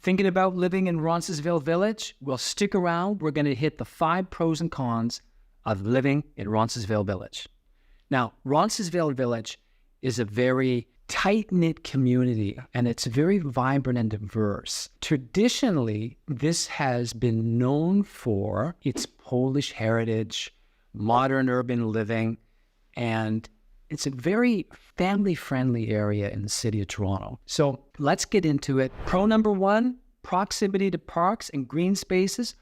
Thinking about living in Roncesvalles Village? Well, stick around. We're going to hit the 5 pros and cons of living in Roncesvalles Village. Now, Roncesvalles Village is a very tight-knit community, and it's very vibrant and diverse. Traditionally, this has been known for its Polish heritage, modern urban living, and it's a very family-friendly area in the city of Toronto. So let's get into it. Pro number 1, proximity to parks and green spaces.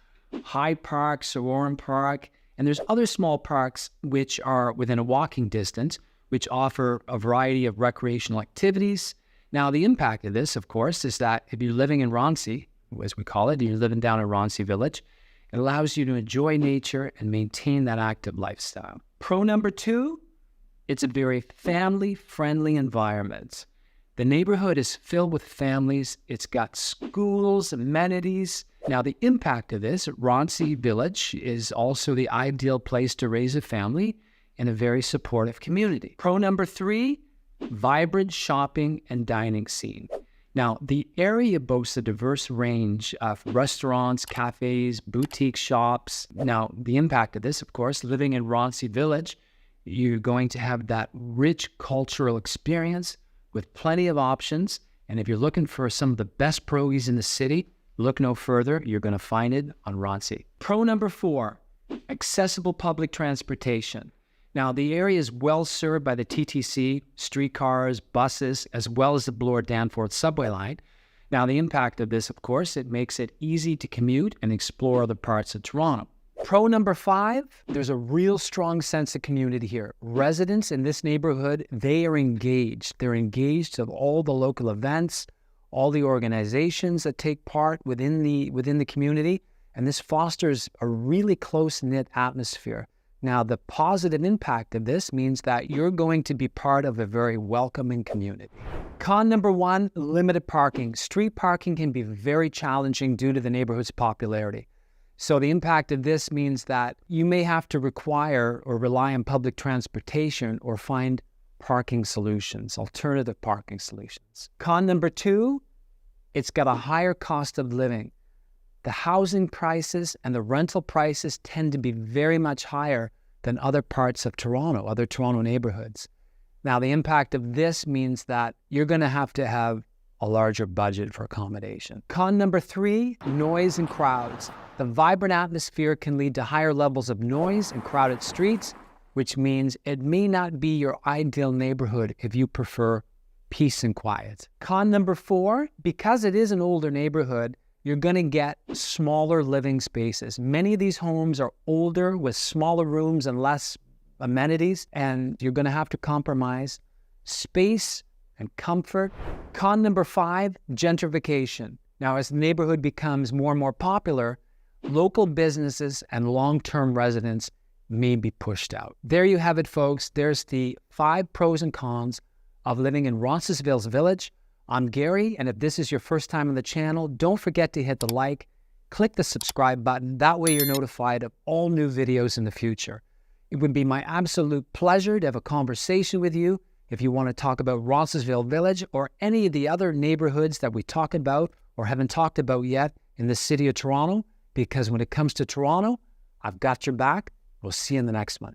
Hyde Park, Sorum Park, and there's other small parks which are within a walking distance, which offer a variety of recreational activities. Now, the impact of this, of course, is that if you're living in Ronce, as we call it, you're living down in Ronce Village, it allows you to enjoy nature and maintain that active lifestyle. Pro number 2, it's a very family-friendly environment. The neighborhood is filled with families. It's got schools, amenities. Now, the impact of this, Ronce Village is also the ideal place to raise a family in a very supportive community. Pro number 3, vibrant shopping and dining scene. Now, the area boasts a diverse range of restaurants, cafes, boutique shops. Now, the impact of this, of course, living in Ronce Village, you're going to have that rich cultural experience with plenty of options. And if you're looking for some of the best pierogies in the city, look no further. You're going to find it on Ronce. Pro number 4, accessible public transportation. Now, the area is well served by the TTC, streetcars, buses, as well as the Bloor-Danforth subway line. Now, the impact of this, of course, it makes it easy to commute and explore other parts of Toronto. Pro number 5, there's a real strong sense of community here. Residents in this neighborhood, they are engaged. They're engaged of all the local events, all the organizations that take part within the community, and this fosters a really close-knit atmosphere. Now, the positive impact of this means that you're going to be part of a very welcoming community. Con number 1, limited parking. Street parking can be very challenging due to the neighborhood's popularity. So the impact of this means that you may have to require or rely on public transportation or find parking solutions, alternative parking solutions. Con number 2, it's got a higher cost of living. The housing prices and the rental prices tend to be very much higher than other parts of Toronto, other Toronto neighborhoods. Now, the impact of this means that you're going to have a larger budget for accommodation. Con number 3, noise and crowds. The vibrant atmosphere can lead to higher levels of noise and crowded streets, which means it may not be your ideal neighborhood if you prefer peace and quiet. Con number 4, because it is an older neighborhood, you're going to get smaller living spaces. Many of these homes are older with smaller rooms and less amenities, and you're going to have to compromise space and comfort. Con number 5, gentrification. Now, as the neighborhood becomes more and more popular, local businesses and long-term residents may be pushed out. There you have it, folks. There's the 5 pros and cons of living in Roncesvalles Village. I'm Gary, and if this is your first time on the channel, don't forget to hit the like, click the subscribe button. That way you're notified of all new videos in the future. It would be my absolute pleasure to have a conversation with you if you want to talk about Roncesvalles Village or any of the other neighborhoods that we talk about or haven't talked about yet in the city of Toronto, because when it comes to Toronto, I've got your back. We'll see you in the next one.